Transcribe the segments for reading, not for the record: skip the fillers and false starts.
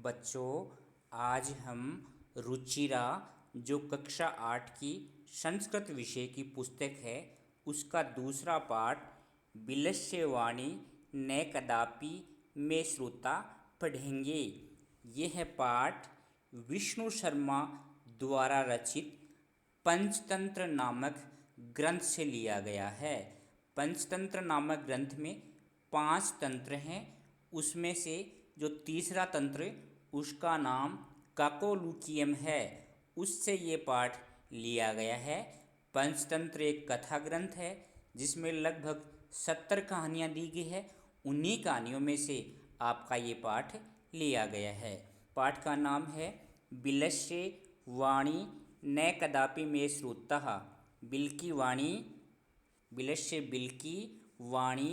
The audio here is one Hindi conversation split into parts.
बच्चों, आज हम रुचिरा जो कक्षा 8 की संस्कृत विषय की पुस्तक है उसका दूसरा पाठ विलस्यवाणी न कदापि में श्रोता पढ़ेंगे। यह पाठ विष्णु शर्मा द्वारा रचित पंचतंत्र नामक ग्रंथ से लिया गया है। पंचतंत्र नामक ग्रंथ में 5 तंत्र हैं। उसमें से जो तीसरा तंत्र उसका नाम काकोलुकियम है, उससे ये पाठ लिया गया है। पंचतंत्र एक कथा ग्रंथ है जिसमें लगभग 70 कहानियाँ दी गई है। उन्हीं कहानियों में से आपका ये पाठ लिया गया है। पाठ का नाम है बिलस्य वाणी न कदापि में श्रुतः। बिल की वाणी, बिलस्य बिल की वाणी,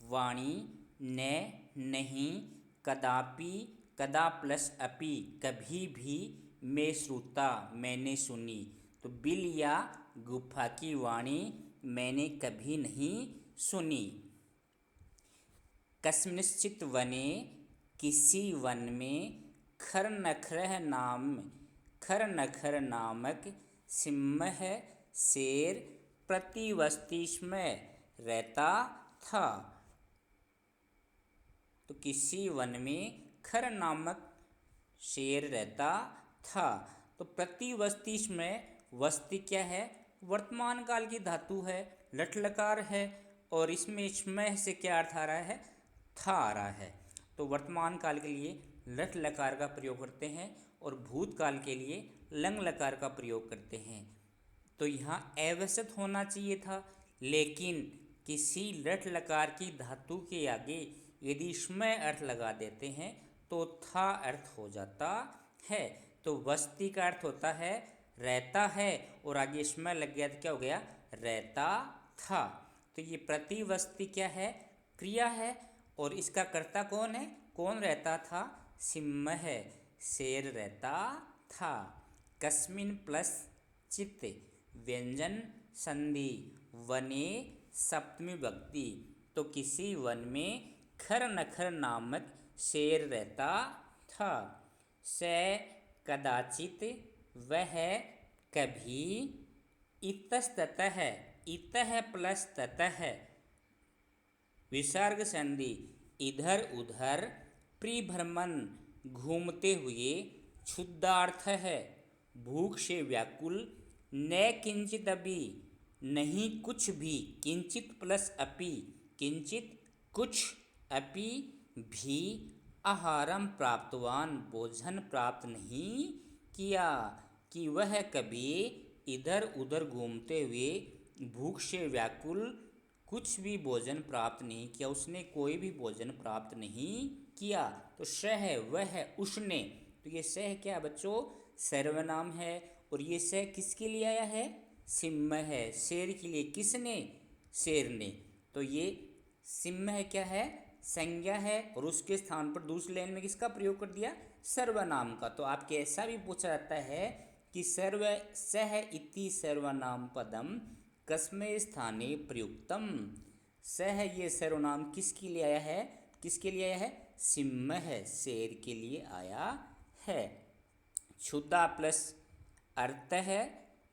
वाणी न नहीं, कदापि कदा प्लस अपि कभी भी, में श्रुता मैंने सुनी। तो बिल या गुफा की वाणी मैंने कभी नहीं सुनी। कस्मिंश्चित् वने, किसी वन में, खरनखर नामक सिंह शेर प्रतिवस्ती में रहता था। तो किसी वन में खर नामक शेर रहता था। तो प्रतिवस्ती में, वस्ती क्या है? वर्तमान काल की धातु है, लट लकार है, और इसमें स्मय से क्या अर्थ आ रहा है? था आ रहा है। तो वर्तमान काल के लिए लट लकार का प्रयोग करते हैं और भूतकाल के लिए लंग लकार का प्रयोग करते हैं। तो यहाँ अवसत होना चाहिए था, लेकिन किसी लट लकार की धातु के आगे यदि स्मय अर्थ लगा देते हैं तो था अर्थ हो जाता है। तो वस्ती का अर्थ होता है रहता है, और आगे स्मय लग गया तो क्या हो गया? रहता था। तो ये प्रतिवस्ती क्या है? क्रिया है, और इसका कर्ता कौन है? कौन रहता था? सिंह शेर रहता था। कस्मिन प्लस चित व्यंजन संधि वने सप्तमी विभक्ति। तो किसी वन में खर नखर नामक शेर रहता था। स कदाचित वह कभी, इतस्ततः इतः प्लस ततः विसर्ग संधि इधर उधर, परिभ्रमण घूमते हुए, क्षुद्धार्थ है भूख से व्याकुल, न किंचित अभी नहीं कुछ भी, किंचित प्लस अपि किंचित कुछ, अपि भी, आहारम प्राप्तवान भोजन प्राप्त नहीं किया। कि वह कभी इधर उधर घूमते हुए भूख से व्याकुल कुछ भी भोजन प्राप्त नहीं किया, उसने कोई भी भोजन प्राप्त नहीं किया। तो सह वह उसने, तो ये सह क्या बच्चों? सर्वनाम है, और ये सह किसके लिए आया है? सिंह है, शेर के लिए। किसने? शेर ने। तो ये सिंह क्या है? संज्ञा है, और उसके स्थान पर दूसरी लाइन में किसका प्रयोग कर दिया? सर्वनाम का। तो आपके ऐसा भी पूछा जाता है कि सर्व सह इति सर्वनाम पदम कस्मे स्थाने प्रयुक्तम। सह ये सर्वनाम किसके लिए आया है? किसके लिए आया है? सिंह है, शेर के लिए आया है। क्षुधा प्लस अर्थ है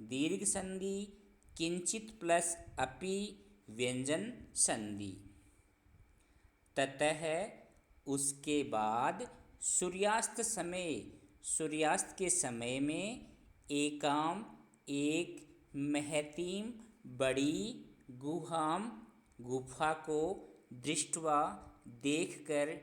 दीर्घ संधि, किंचित प्लस अपि व्यंजन संधि। ततः उसके बाद, सूर्यास्त समय, सूर्यास्त के समय में, एकाम एक, महतीम बड़ी, गुहाम गुफा को, दृष्टवा देखकर,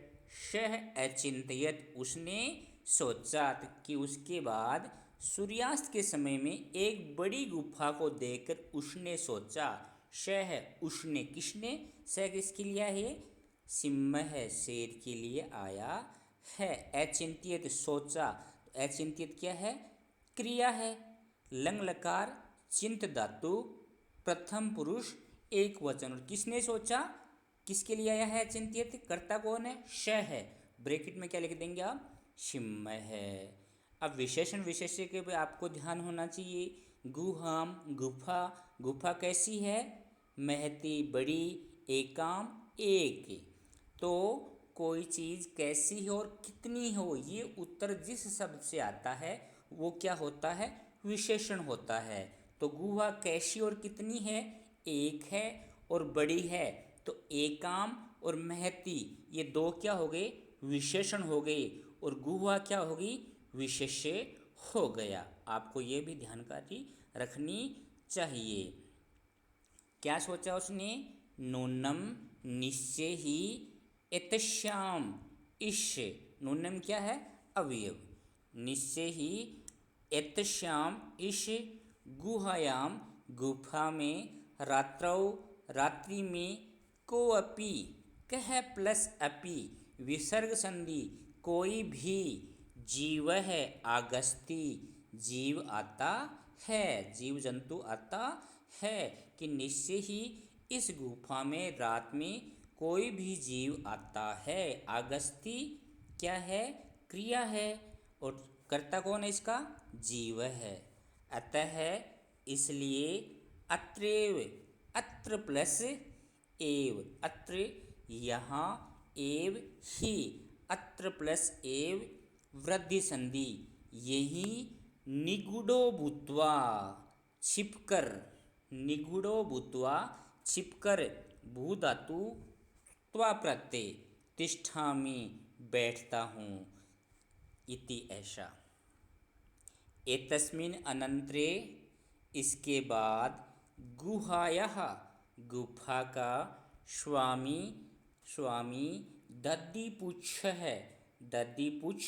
सह अचिंतयत उसने सोचा। कि उसके बाद सूर्यास्त के समय में एक बड़ी गुफा को देखकर उसने सोचा। सह उसने, किसने? सह किसके लिए है? सिंह है, शेर के लिए आया है। अचिंतित सोचा, अचिंतित क्या है? क्रिया है, लंग लकार चिंत धातु प्रथम पुरुष एक वचन। और किसने सोचा? किसके लिए आया है अचिंतित? कर्ता कौन है? श है। ब्रैकेट में क्या लिख देंगे आप? सिंह है। अब विशेषण विशेष्य के भी आपको ध्यान होना चाहिए। गुहाम गुफा, गुफा कैसी है? महती बड़ी, एकाम एक। तो कोई चीज़ कैसी हो और कितनी हो, ये उत्तर जिस शब्द से आता है वो क्या होता है, विशेषण होता है। तो गुहा कैसी और कितनी है, एक है और बड़ी है, तो एकाम और महती ये दो क्या हो गए, विशेषण हो गए, और गुहा क्या होगी, विशेष्य हो गया। आपको ये भी ध्यानकारी रखनी चाहिए। क्या सोचा उसने, नूनम निश्चय ही एतश्याम, इश नूनम क्या है, अवयव, निश्चय ही एतश्याम इश गुहायाम, गुफा में, रात्रौ रात्रि में, को अपि कह प्लस अपि विसर्ग संधि कोई भी, जीव है आगस्ती जीव आता है, जीव जंतु आता है, कि निश्चय ही इस गुफा में रात में कोई भी जीव आता है। आगस्ती क्या है, क्रिया है, और कर्ता कौन है इसका, जीव है। अतः इसलिए, अत्रेव अत्र प्लस एव, अत्र यहाँ, एव ही, अत्र प्लस एव वृद्धि संधि, यही निगूढ़ो भूत्वा छिपकर, निगूढ़ो भूत्वा छिपकर, भू धातु त्वा प्रत्यय, तिष्ठामि बैठता हूँ, इति ऐसा। एतस्मिन् अनंतरे इसके बाद, गुहायाः गुफा का, स्वामी स्वामी दधिपुच्छ है, दधिपुच्छ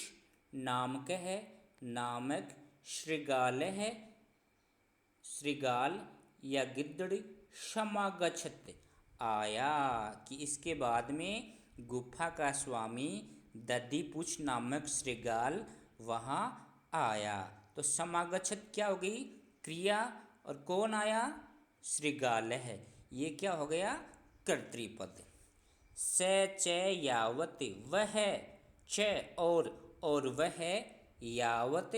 नामक है, नामक श्रृगाल है, श्रृगाल या गिद्धड़, समागच्छत आया, कि इसके बाद में गुफा का स्वामी दधिपुच्छ नामक श्रृगाल वहाँ आया। तो समागच्छत क्या हो गई, क्रिया, और कौन आया, श्रृगाल है, ये क्या हो गया, कर्तृपद। स च यावत वह, च और वह, यावत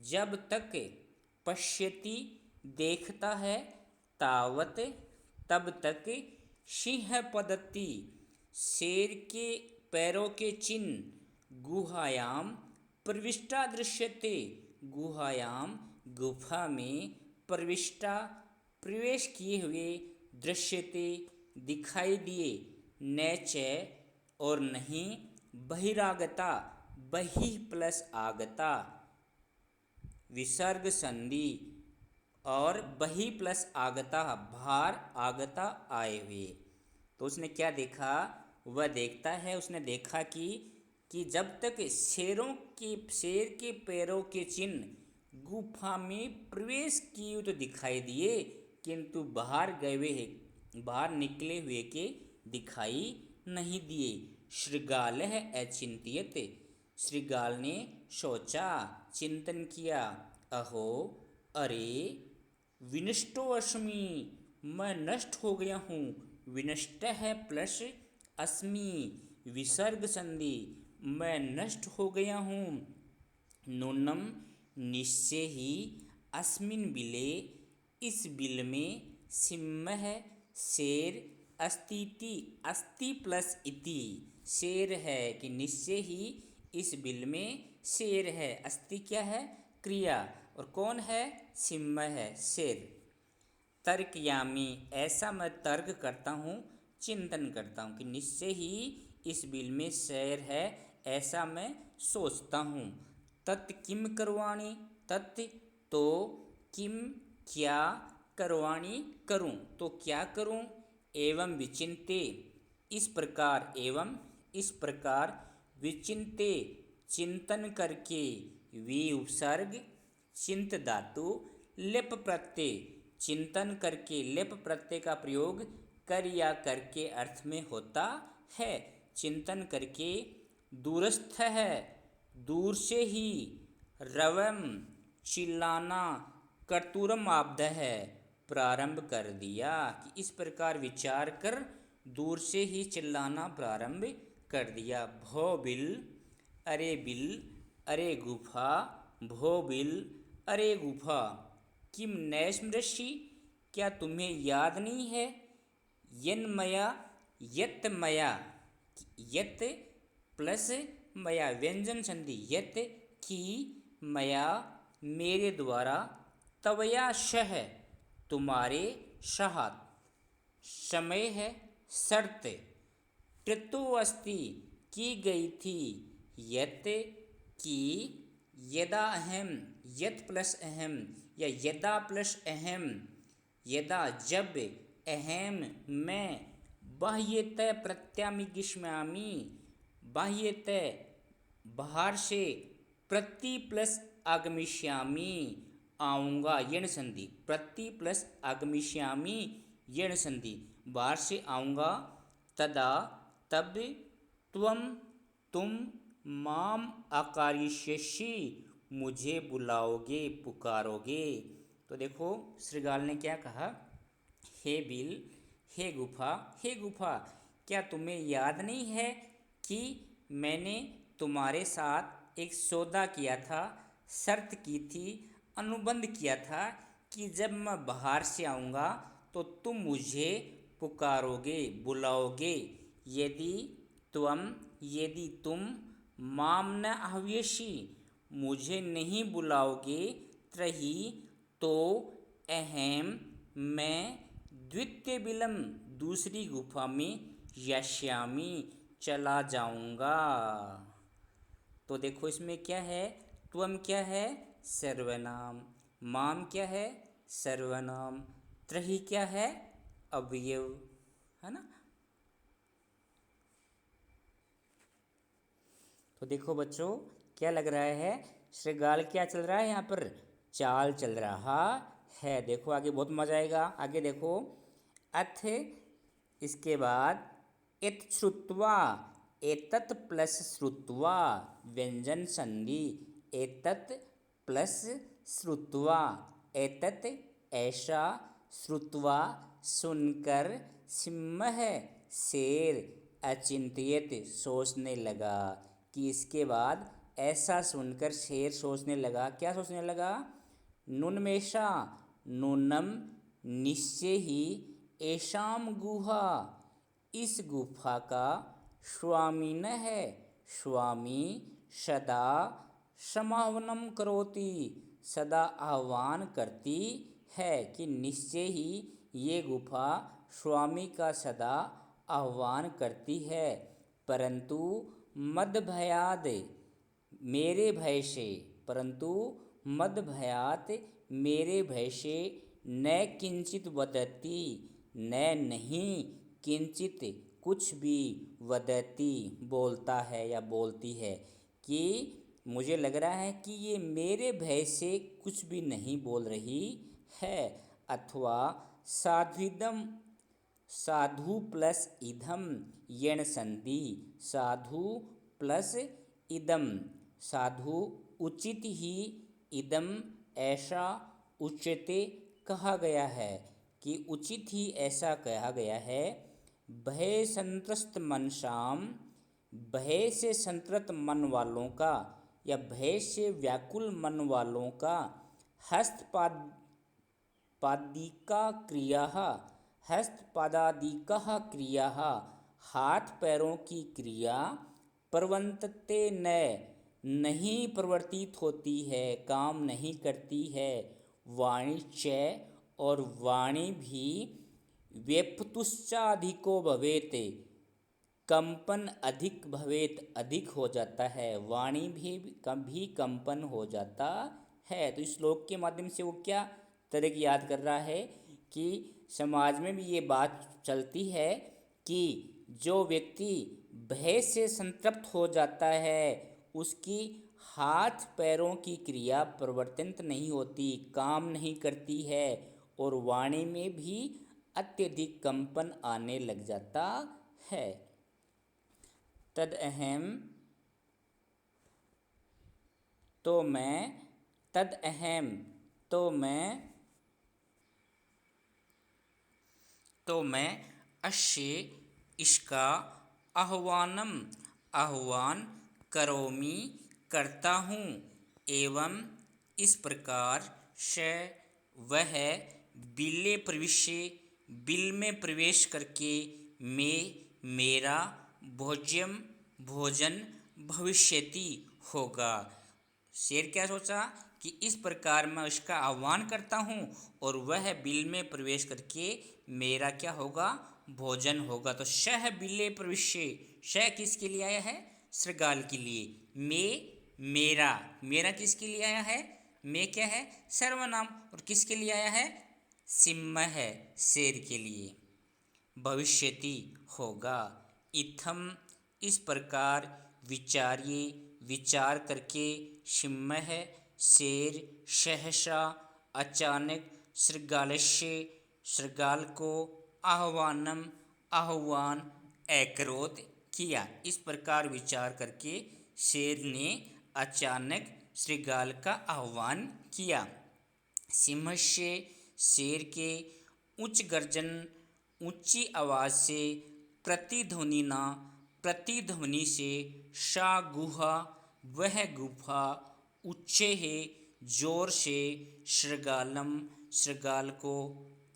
जब तक, पश्यति देखता है, तावत तब तक, सिंह पदति शेर के पैरों के चिन्ह, गुहायाम प्रविष्टा दृश्यते, गुहायाम गुफा में, प्रविष्टा प्रवेश किए हुए, दृश्यते दिखाई दिए, न च और नहीं, बहिरागता बहि प्लस आगता विसर्ग संधि, और बहि प्लस आगता बाहर आगता आए हुए। तो उसने क्या देखा, वह देखता है, उसने देखा कि जब तक शेर के पैरों के चिन्ह गुफा में प्रवेश किए तो दिखाई दिए, किंतु बाहर गए हुए, बाहर निकले हुए के दिखाई नहीं दिए। श्रृगाल है अचिंत्यत, श्रृगाल ने सोचा, चिंतन किया, अहो अरे, विनष्टो अस्मि मैं नष्ट हो गया हूँ, विनष्ट है प्लस अस्मि विसर्ग संधि, मैं नष्ट हो गया हूँ। नूनम निश्चय ही, अस्मिन बिले इस बिल में, सिंह शेर, अस्तीति अस्ति प्लस इति शेर है, कि निश्चय ही इस बिल में शेर है, अस्ति क्या है, क्रिया, और कौन है, सिंह है, शेर। तर्कयामी ऐसा मैं तर्क करता हूँ, चिंतन करता हूँ, कि निश्चय ही इस बिल में शेर है, ऐसा मैं सोचता हूँ। तत् किम करवाणी, तत् तो, किम क्या, करवाणी करूँ तो क्या करूँ, एवं विचिन्ते इस प्रकार, एवं इस प्रकार, विचिन्ते चिंतन करके, वि उपसर्ग, चिंत धातु, लिप प्रत्यय, चिंतन करके लिप प्रत्यय का प्रयोग कर या करके अर्थ में होता है। चिंतन करके, दूरस्थ है दूर से ही, रवम चिल्लाना, कर्तूरम आब्ध है प्रारंभ कर दिया, कि इस प्रकार विचार कर दूर से ही चिल्लाना प्रारंभ कर दिया। भो बिल अरे गुफा, भो बिल अरे गुफा, किम न स्मृषि क्या तुम्हें याद नहीं है, यन्मया यत मया, यत प्लस मया व्यंजन संधि यत कि मया मेरे द्वारा तवया शह तुम्हारे साथ समय है शर्त कृतो अस्ति की गई थी यत कि यदा अहम यत प्लस अहम या यदा प्लस अहम यदा जब अहम मैं बाह्यतः प्रत्यामिगिष्यामि बाह्यतः बाहर से प्रति प्लस आगमिष्यामि आऊँगा यण संधि प्रति प्लस आगमिष्यामि यण संधि बाहर से आऊँगा तदा तब तुम माम आकारिष्यसि मुझे बुलाओगे पुकारोगे। तो देखो श्रीगाल ने क्या कहा, हे बिल हे गुफा क्या तुम्हें याद नहीं है कि मैंने तुम्हारे साथ एक सौदा किया था, शर्त की थी, अनुबंध किया था कि जब मैं बाहर से आऊँगा तो तुम मुझे पुकारोगे बुलाओगे। यदि तुम माम न आह्वयसि मुझे नहीं बुलाओगे त्रही तो अहम मैं द्वितीय बिलम दूसरी गुफा में यस्यामि चला जाऊंगा। तो देखो इसमें क्या है, त्वम क्या है सर्वनाम, माम क्या है सर्वनाम, त्रही क्या है अवयव, है ना। तो देखो बच्चों क्या लग रहा है, श्रीगाल क्या चल रहा है यहाँ पर, चाल चल रहा है। देखो आगे बहुत मजा आएगा, आगे देखो अथ इसके बाद इत श्रुत्वा एतत् प्लस श्रुत्वा व्यंजन संधि एतत् प्लस श्रुत्वा एतत् ऐसा श्रुत्वा सुनकर सिंह शेर अचिंत्यत सोचने लगा कि इसके बाद ऐसा सुनकर शेर सोचने लगा, क्या सोचने लगा, नुन्मेषा नूनम निश्चय ही ऐशाम गुहा इस गुफा का स्वामी न है, स्वामी सदा समाहवनम करोति सदा आह्वान करती है कि निश्चय ही ये गुफा स्वामी का सदा आह्वान करती है, परंतु मद भयाद मेरे भय से, परंतु मद भयात मेरे भय से न किंचित वदति न नहीं किंचित कुछ भी वदति बोलता है या बोलती है, कि मुझे लग रहा है कि ये मेरे भय से कुछ भी नहीं बोल रही है। अथवा साध्विदम साधु प्लस इदम यण संधि साधु प्लस इदम साधु उचित ही इदम ऐसा उच्यते कहा गया है कि उचित ही ऐसा कहा गया है। भय संत्रस्त मनसाम भय से संतृप्त मन वालों का या भय से व्याकुल मन वालों का हस्तपादिका क्रिया हस्तपादादिका क्रिया हाथ पैरों की क्रिया प्रवर्तते न नहीं प्रवर्तित होती है, काम नहीं करती है। वाणी च और वाणी भी व्यपतुश्चाधिको भवेत कंपन अधिक भवेत अधिक हो जाता है, वाणी भी कंपन हो जाता है। तो इस श्लोक के माध्यम से वो क्या तरह की याद कर रहा है कि समाज में भी ये बात चलती है कि जो व्यक्ति भय से संतृप्त हो जाता है उसकी हाथ पैरों की क्रिया प्रवर्तित नहीं होती, काम नहीं करती है और वाणी में भी अत्यधिक कंपन आने लग जाता है। तद अहम तो मैं तद अहम तो मैं अश्य इसका आह्वान करोमि करता हूँ एवं इस प्रकार से वह बिल में प्रवेश करके मेरा भोज्यम भोजन भविष्यति होगा। शेर क्या सोचा कि इस प्रकार मैं उसका आह्वान करता हूँ और वह बिल में प्रवेश करके मेरा क्या होगा, भोजन होगा। तो शह बिले प्रविश्य, शह किसके लिए आया है, श्रृगाल के लिए। मेरा, मेरा किसके लिए आया है, मैं क्या है, सर्वनाम। और किसके लिए आया है, सिंह है, शेर के लिए। भविष्यति होगा। इत्थम इस प्रकार, विचार्ये विचार करके, सिंह शेर सहसा अचानक, शृगालस्य शृगाल को, आह्वानम आह्वान अकरोत किया। इस प्रकार विचार करके शेर ने अचानक शृगाल का आह्वान किया। सिंहस्य शेर के, उच्च गर्जन ऊंची आवाज से, प्रतिध्वनिना प्रतिध्वनि से, सा गुहा वह गुफा, उच्चे है जोर से, शृगालम शृगाल को,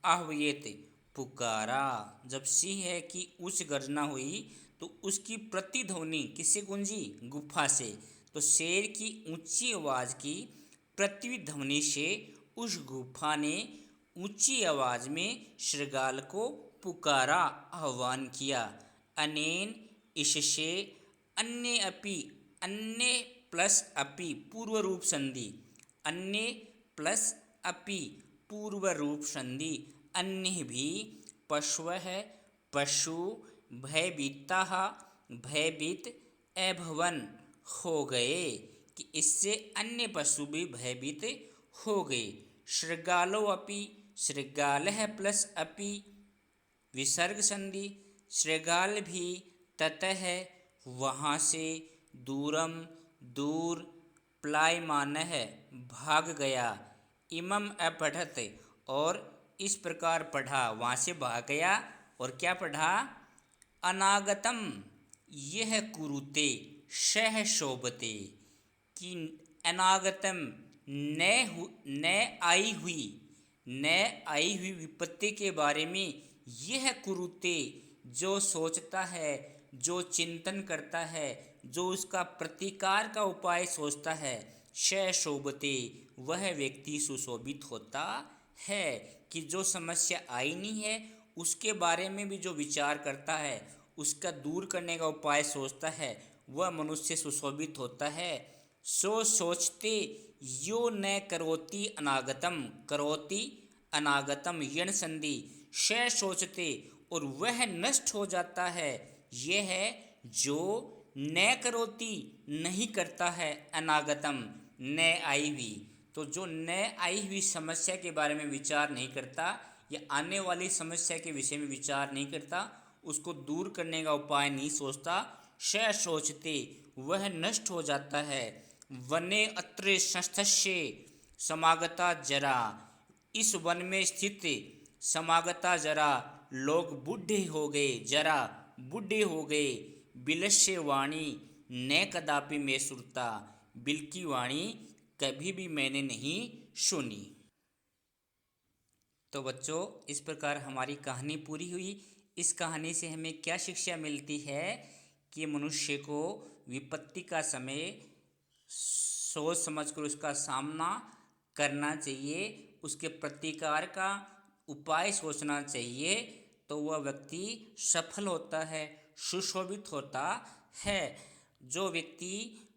आह्वयेत पुकारा। जब सिंह है कि उच्च गर्जना हुई तो उसकी प्रतिध्वनि किससे गूंजी, गुफा से। तो शेर की ऊंची आवाज की प्रतिध्वनि से उस गुफा ने ऊंची आवाज में शृगाल को पुकारा, आह्वान किया। अनेन इससे, अन्य अपि, अन्य प्लस अपि पूर्व रूप संधि, अन्य प्लस अपि पूर्व रूप संधि, अन्य भी, पशु है पशु, भयभीता भयभीत अभवन हो गए, कि इससे अन्य पशु भी भयभीत हो गए। शृगालो अपि, शृगाल है प्लस अपि विसर्ग संधि, शृगाल भी, ततः वहाँ से, दूरम दूर, प्लायमान है भाग गया, इमम अपढ़त और इस प्रकार पढ़ा, वहाँ से भाग गया। और क्या पढ़ा, अनागतम यह कुरुते सह शोभते, कि अनागतम न आई हुई, न आई हुई विपत्ति के बारे में, यह कुरुते जो सोचता है, जो चिंतन करता है, जो उसका प्रतिकार का उपाय सोचता है, श शोभते वह व्यक्ति सुशोभित होता है। कि जो समस्या आई नहीं है उसके बारे में भी जो विचार करता है, उसका दूर करने का उपाय सोचता है, वह मनुष्य सुशोभित होता है। सो सोचते यो न करोति अनागतम, करोति अनागतम यण संधि, श सोचते और वह नष्ट हो जाता है, यह है जो न करोति नहीं करता है, अनागतम न आई हुई। तो जो न आई हुई समस्या के बारे में विचार नहीं करता या आने वाली समस्या के विषय में विचार नहीं करता, उसको दूर करने का उपाय नहीं सोचता, श सोचते वह नष्ट हो जाता है। वने अत्र संस्थस्य समागता जरा, इस वन में स्थित समागता जरा, लोग बूढ़े हो गए, जरा बूढ़े हो गए। बिलस्य वाणी न कदापि मैं सुनता, बिल की वाणी कभी भी मैंने नहीं सुनी। तो बच्चों, इस प्रकार हमारी कहानी पूरी हुई। इस कहानी से हमें क्या शिक्षा मिलती है कि मनुष्य को विपत्ति का समय सोच समझकर उसका सामना करना चाहिए, उसके प्रतिकार का उपाय सोचना चाहिए, तो वह व्यक्ति सफल होता है, सुशोभित होता है। जो व्यक्ति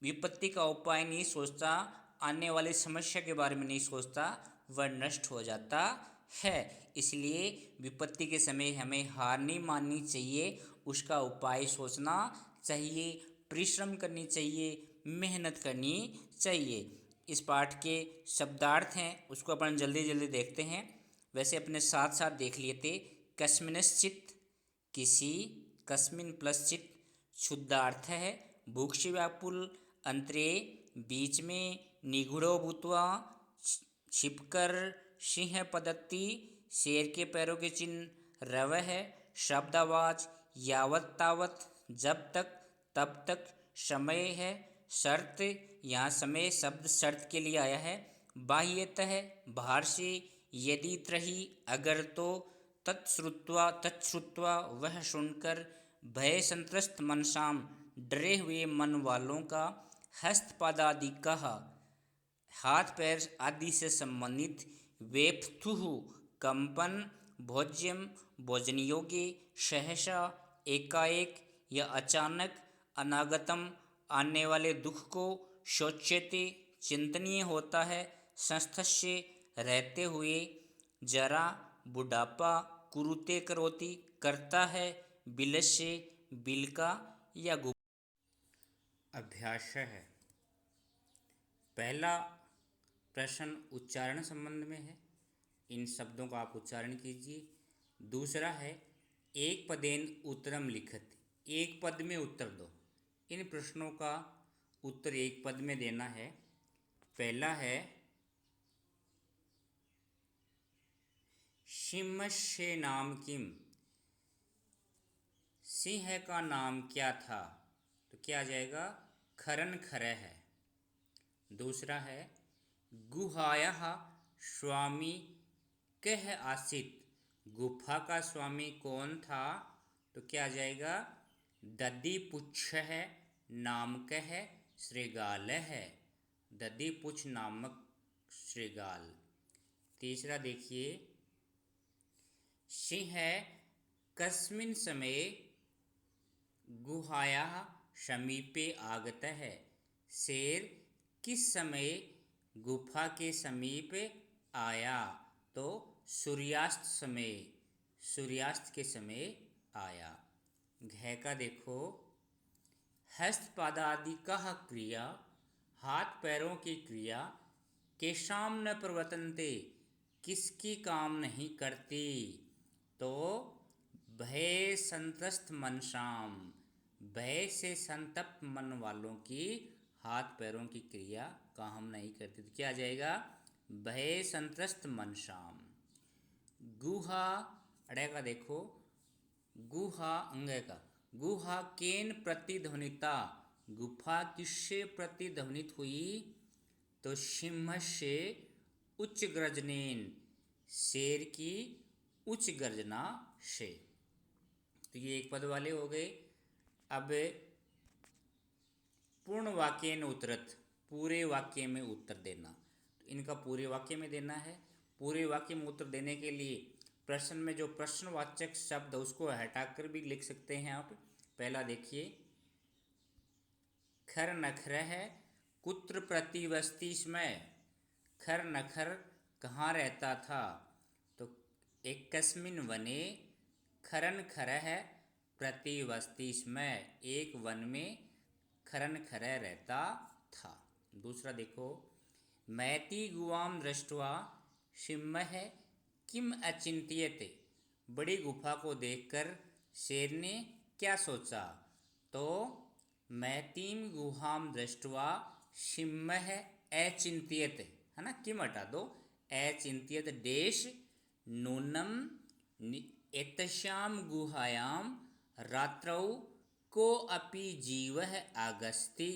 विपत्ति का उपाय नहीं सोचता, आने वाली समस्या के बारे में नहीं सोचता, वह नष्ट हो जाता है। इसलिए विपत्ति के समय हमें हार नहीं माननी चाहिए, उसका उपाय सोचना चाहिए, परिश्रम करनी चाहिए, मेहनत करनी चाहिए। इस पाठ के शब्दार्थ हैं उसको अपन जल्दी जल्दी देखते हैं। वैसे अपने साथ साथ देख लिए थे। कस्मिनश्चित किसी, कस्मिन प्लस चित शुद्धार्थ है भूख से व्याकुल, अंतरे बीच में, निगूढ़ो भूत्वा छिपकर, सिंह पदत्ति शेर के पैरों के चिन्ह, रव है शब्दावाज, यावत तावत जब तक तब तक, समय है शर्त, यहाँ समय शब्द शर्त के लिए आया है। बाह्यतः बाहर से, यदि त्रही अगर तो, तत्श्रुत्वा वह सुनकर, भय संत्रस्त मनसाम डरे हुए मन वालों का हस्तपादादि कह हाथ पैर आदि से संबंधित वेप्थुः कंपन भोज्यम भोजन योग्य सहसा एकाएक या अचानक अनागतम आने वाले दुख को शोच्यते चिंतनीय होता है संस्थस्य रहते हुए जरा बुढ़ापा कुरुते करोति करता है बिलस्य बिलका या गु अभ्यास है। पहला प्रश्न उच्चारण संबंध में है, इन शब्दों का आप उच्चारण कीजिए। दूसरा है एक पदेन उत्तरम लिखत, एक पद में उत्तर दो। इन प्रश्नों का उत्तर एक पद में देना है। पहला है सिंहस्य नाम किम, सिंह का नाम क्या था, तो क्या आ जाएगा खरन खरह है। दूसरा है गुहायाः स्वामी कह आसित, गुफा का स्वामी कौन था, तो क्या आ जाएगा दधिपुच्छ है नामक है श्रृगाल है, दधिपुच्छ नामक श्रृगाल। तीसरा देखिए सिंह कस्मिन् समये गुहायाः समीपे आगतः, शेर किस समय गुफा के समीप आया, तो सूर्यास्त समय, सूर्यास्त के समय आया। घ का देखो हस्तपादादि का क्रिया, हाथ पैरों की क्रिया केशाम न प्रवर्तन्ते, किसकी काम नहीं करती, तो भय संतस्त मनसाम, भय से संतप्त मन वालों की हाथ पैरों की क्रिया काम नहीं करती, तो क्या आ जाएगा भय संतस्त मनसाम। गुहा अड़े का देखो गुहा अंग का, गुहा केन प्रतिध्वनिता, गुफा किससे प्रतिध्वनित हुई, तो सिंह से उच्च गर्जनेन, शेर की उच्च गर्जना से। तो ये एक पद वाले हो गए। अब पूर्ण वाक्य न उत्तरत, पूरे वाक्य में उत्तर देना, तो इनका पूरे वाक्य में देना है। पूरे वाक्य में उत्तर देने के लिए प्रश्न में जो प्रश्नवाचक शब्द उसको हटाकर भी लिख सकते हैं आप। पहला देखिए खर नखर है कुत्र प्रतिवस्ती में, खर नखर कहाँ रहता था, तो एक कस्मिन वने खरन खर है प्रतिवस्ती में, एक वन में खरन खरह रहता था। दूसरा देखो मैती गुवाम दृष्ट्वा सिंह किम अचिंत्यते, बड़ी गुफा को देखकर शेर ने क्या सोचा, तो मैतीम गुहाम दृष्ट्वा सिंह अचिंत्यत, है ना, किम हटा दो अचिंत्यत देश नूनम एतस्याम गुहायाम रात्रौ को अपि जीव आगस्ति,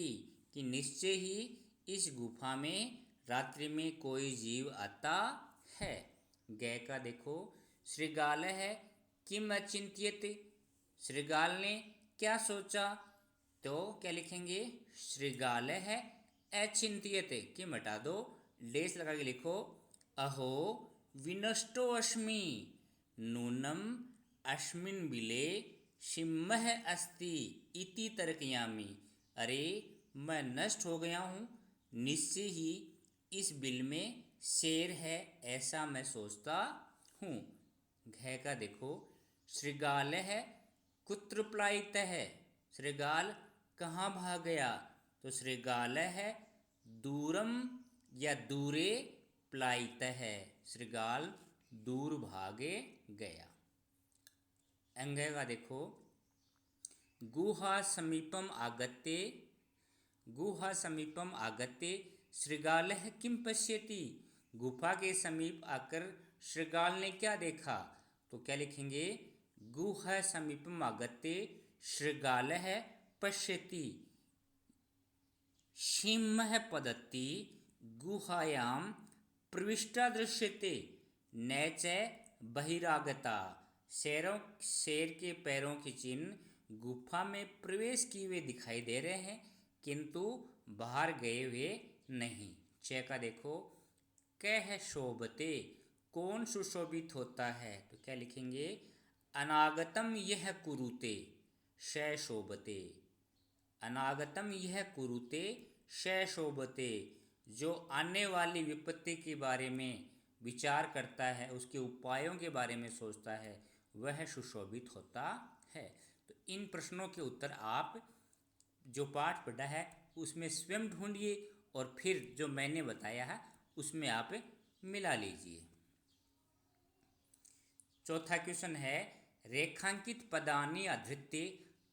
कि निश्चय ही इस गुफा में रात्रि में कोई जीव आता है। गय का देखो श्रृगाल है किम अचिंत्यत, श्रृगाल ने क्या सोचा, तो क्या लिखेंगे श्रृगाल है अचिंत्यत, किम हटा दो लेस लगा के लिखो अहो विनष्टो अस्मि नूनम अस्मिन् बिले सिंह अस्ति इति तर्कयामि, अरे मैं नष्ट हो गया हूँ, निश्चय ही इस बिल में शेर है ऐसा मैं सोचता हूँ। घ का देखो श्रृगाल है कुत्र पलायित है, श्रृगाल कहाँ भाग गया, तो श्रृगाल है दूरम या दूरे पलायित है, श्रृगाल दूर भागे गया। अंग का देखो गुहा समीपम आगत्य, गुहा समीपम आगत्य श्रृगालः किम पश्यति, गुफा के समीप आकर श्रृगाल ने क्या देखा, तो क्या लिखेंगे गुहा समीपम आगत्य श्रृगालः पश्यति सिंह पदति गुहायां प्रविष्टा दृश्यते न च बहिरागता, शेर के पैरों के चिन्ह गुफा में प्रवेश किए हुए दिखाई दे रहे हैं किंतु बाहर गए हुए नहीं। च का देखो, कह शोभते, कौन सुशोभित होता है, तो क्या लिखेंगे, अनागतम यह कुरुते श शोभते। अनागतम यह कुरुते श शोभते, जो आने वाली विपत्ति के बारे में विचार करता है, उसके उपायों के बारे में सोचता है, वह सुशोभित होता है। तो इन प्रश्नों के उत्तर आप जो पाठ पढ़ा है उसमें स्वयं ढूंढिए और फिर जो मैंने बताया है उसमें आप मिला लीजिए। चौथा क्वेश्चन है, रेखांकित पदानि आधृत्य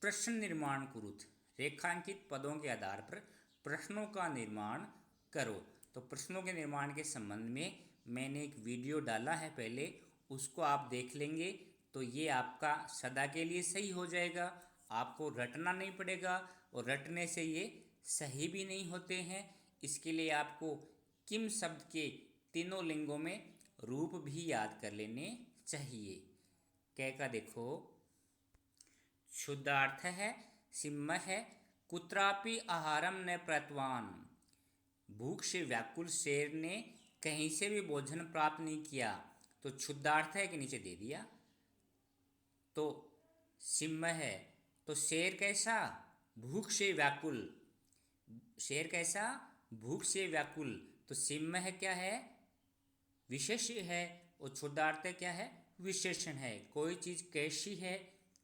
प्रश्न निर्माण कुरुत। रेखांकित पदों के आधार पर प्रश्नों का निर्माण करो। तो प्रश्नों के निर्माण के संबंध में मैंने एक वीडियो डाला है पहले, उसको आप देख लेंगे तो ये आपका सदा के लिए सही हो जाएगा। आपको रटना नहीं पड़ेगा और रटने से ये सही भी नहीं होते हैं। इसके लिए आपको किम शब्द के तीनों लिंगों में रूप भी याद कर लेने चाहिए। कै का देखो, शुद्धार्थ है, सिम्म है, कुत्रापि आहारम न प्रतवान। भूख से व्याकुल शेर ने कहीं से भी भोजन प्राप्त नहीं किया। तो क्षुद्धार्थ है कि नीचे दे दिया। तो सिम्म है, तो शेर कैसा, भूख से व्याकुल। शेर कैसा, भूख से व्याकुल। तो सिम्म है क्या है, विशेष्य है, और क्षुद्धार्थ क्या है, विशेषण है। कोई चीज़ कैसी है,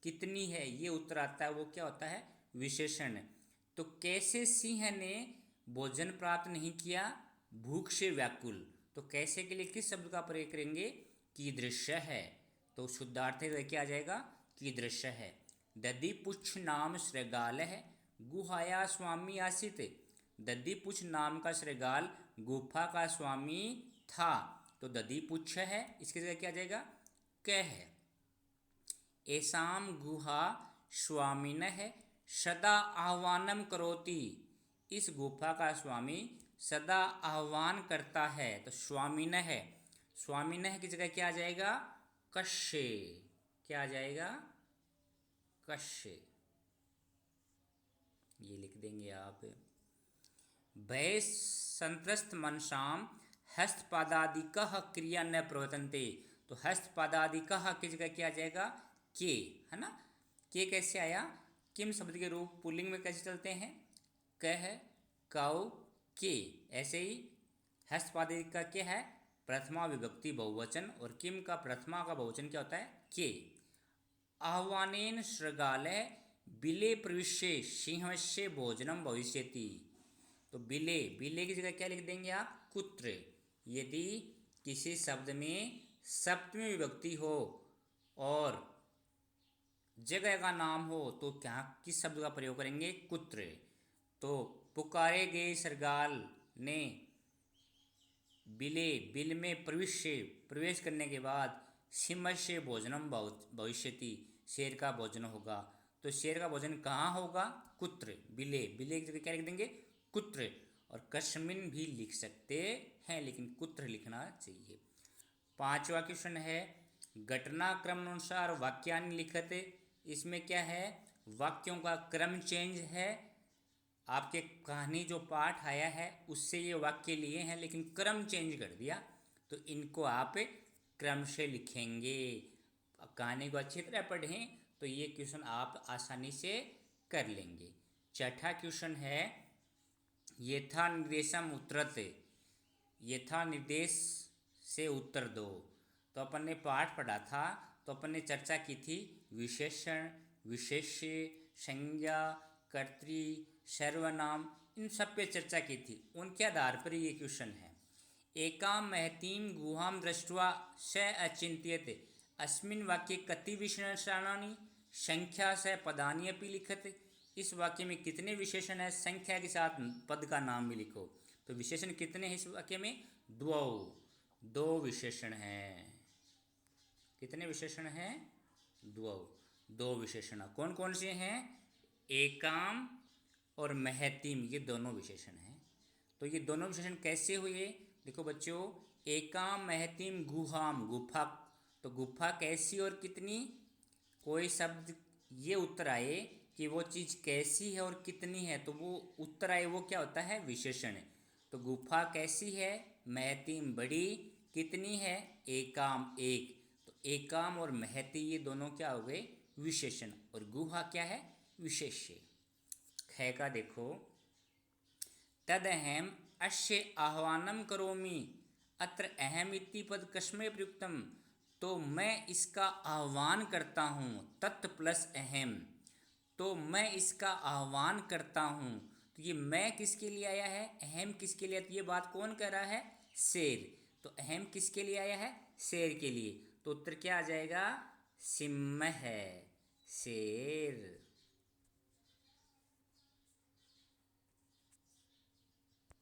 कितनी है, ये उत्तर आता है, वो क्या होता है, विशेषण। तो कैसे सिंह ने भोजन प्राप्त नहीं किया, भूख से व्याकुल। तो कैसे के लिए किस शब्द का प्रयोग करेंगे, कीदृश्य है। तो शुद्धार्थ क्या आ जाएगा, कीदृश्य है। दधिपुच्छ नाम श्रृगाल है, गुहाया स्वामी आसित। दधिपुच्छ नाम का श्रृगाल गुफा का स्वामी था। तो दधिपुच्छ है, इसके जगह क्या आ जाएगा, क है। एसाम गुहा स्वामिन है, सदा आह्वानम करोति। इस गुफा का स्वामी सदा आह्वान करता है। तो स्वामिन है, स्वामिन है की जगह क्या आ जाएगा, कश्य। क्या आ जाएगा, कश्य। ये लिख देंगे आप। भय संत्रस्त मनसाम हस्तपादादिकः क्रिया न प्रवर्तन्ते। तो हस्तपादादिकः की जगह क्या आ जाएगा, के, है ना। के कैसे आया, किम शब्द के रूप पुल्लिंग में कैसे चलते हैं, कह, कौ, के। ऐसे ही हस्तपादादिक का क्या है, प्रथमा विभक्ति बहुवचन, और किम का प्रथमा का बहुवचन क्या होता है, के। आह्वानेन श्रृगाले बिले प्रविश्य सिंहस्य भोजनम भविष्यति। तो बिले, बिले की जगह क्या लिख देंगे आप, कुत्र। यदि किसी शब्द में सप्तमी विभक्ति हो और जगह का नाम हो तो क्या, किस शब्द का प्रयोग करेंगे, कुत्र। तो पुकारे गए श्रृगाल ने बिले, बिल में प्रवेश करने के बाद सिंहस्य भोजनम भविष्यति, शेर का भोजन होगा। तो शेर का भोजन कहाँ होगा, कुत्र, बिले। बिले की जगह क्या लिख देंगे, कुत्र। और कस्मिन भी लिख सकते हैं लेकिन कुत्र लिखना चाहिए। पांचवा क्वेश्चन है, घटनाक्रम अनुसार वाक्यानि लिखते। इसमें क्या है, वाक्यों का क्रम चेंज है। आपके कहानी जो पाठ आया है उससे ये वाक्य लिए हैं लेकिन क्रम चेंज कर दिया, तो इनको आप क्रम से लिखेंगे। कहानी को अच्छी तरह पढ़ें तो ये क्वेश्चन आप आसानी से कर लेंगे। छठा क्वेश्चन है, यथा निर्देशम उत्तरते। यथा निर्देश से उत्तर दो। तो अपन ने पाठ पढ़ा था, तो अपन ने चर्चा की थी विशेषण, विशेष्य, संज्ञा, कर्तृ, सर्वनाम, इन सब पे चर्चा की थी। उनके आधार पर ये क्वेश्चन है। एकाम महतीम गुहाम दृष्ट्वा स अचिंत्यते, अस्मिन् वाक्ये कति विशेषणानि संख्या से पदानि अपि लिखते। इस वाक्य में कितने विशेषण है, संख्या के साथ पद का नाम भी लिखो। तो विशेषण कितने हैं इस वाक्य में, दो विशेषण हैं। कितने विशेषण हैं, दो विशेषण। कौन कौन से हैं, एकाम और महतीम, ये दोनों विशेषण हैं। तो ये दोनों विशेषण कैसे हुए, देखो बच्चों, एकाम महतीम गुहाम, गुफा। तो गुफा कैसी और कितनी, कोई शब्द ये उत्तर आए कि वो चीज़ कैसी है और कितनी है, तो वो उत्तर आए वो क्या होता है, विशेषण। तो गुफा कैसी है, महती बड़ी, कितनी है, एकाम एक। तो एकाम और महती ये दोनों क्या हो गए, विशेषण, और गुहा क्या है, विशेष्य। ख का देखो, तदहम अस्य आह्वानं करोमि, अत्र अहम इति पद कस्मै प्रयुक्तम। तो मैं इसका आह्वान करता हूँ, तत् प्लस अहम, तो मैं इसका आह्वान करता हूँ। तो ये मैं किसके लिए आया है, अहम किसके लिए, तो ये बात कौन कर रहा है, शेर। तो अहम किसके लिए आया है, शेर के लिए। तो उत्तर क्या आ जाएगा, सिंह है, शेर।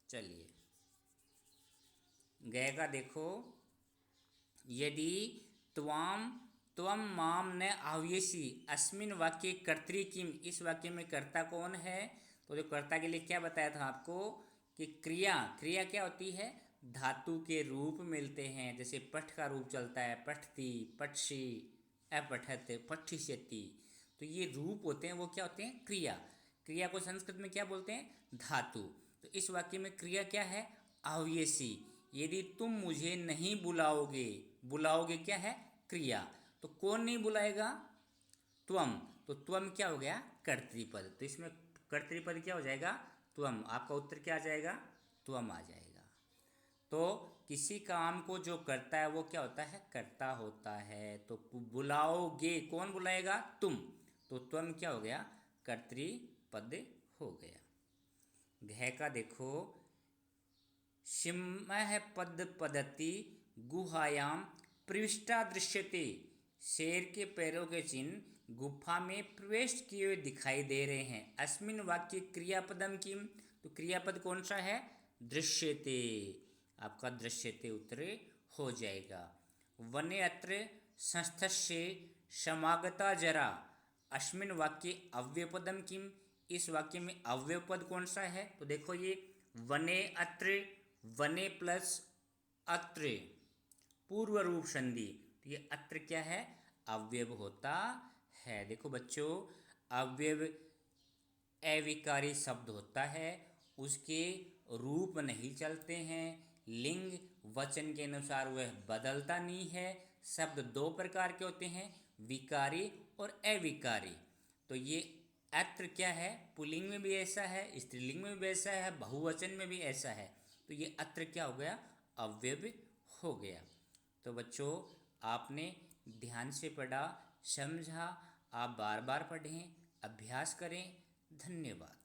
चलिए गए का देखो, यदि त्वाम त्वम माम न आह्वयसि अस्मिन वाक्य कर्तृ किम, इस वाक्य में कर्ता कौन है। तो जो कर्ता के लिए क्या बताया था आपको कि क्रिया, क्रिया क्या होती है, धातु के रूप मिलते हैं। जैसे पठ का रूप चलता है, पठती, पठसी, अपठत, पठिष्यति। तो ये रूप होते हैं, वो क्या होते हैं, क्रिया। क्रिया को संस्कृत में क्या बोलते हैं, धातु। तो इस वाक्य में क्रिया क्या है, आह्वयसि। यदि तुम मुझे नहीं बुलाओगे, बुलाओगे क्या है, क्रिया। तो कौन नहीं बुलाएगा, त्वम। तो त्वम क्या हो गया, कर्तृपद। तो इसमें कर्तृपद क्या हो जाएगा, त्वम। आपका उत्तर क्या आ जाएगा, त्वम आ जाएगा। तो किसी काम को जो करता है वो क्या होता है, कर्ता होता है। तो बुलाओगे, कौन बुलाएगा, तुम। तो त्वम क्या हो गया, कर्तृपद हो गया। घ का देखो, सिंह पद पदति गुहायाम प्रविष्टा दृश्यते। शेर के पैरों के चिन्ह गुफा में प्रवेश किए हुए दिखाई दे रहे हैं। अस्मिन वाक्य क्रियापदम किम, तो क्रियापद कौन सा है, दृश्यते। आपका दृश्यते उत्तर हो जाएगा। वने अत्र संस्थस्य समागता जरा, अस्मिन वाक्य अव्ययपदम किम, इस वाक्य में अव्ययपद कौन सा है। तो देखो ये वने अत्र, वने प्लस अत्र पूर्व रूप संधि। तो ये अत्र क्या है, अव्यव होता है। देखो बच्चों, अव्यव अविकारी शब्द होता है, उसके रूप नहीं चलते हैं, लिंग वचन के अनुसार वह बदलता नहीं है। शब्द दो प्रकार के होते हैं, विकारी और अविकारी। तो ये अत्र क्या है, पुल्लिंग में भी ऐसा है, स्त्रीलिंग में भी ऐसा है, बहुवचन में भी ऐसा है। तो ये अत्र क्या हो गया, अव्यय हो गया। तो बच्चों आपने ध्यान से पढ़ा, समझा। आप बार बार पढ़ें, अभ्यास करें। धन्यवाद।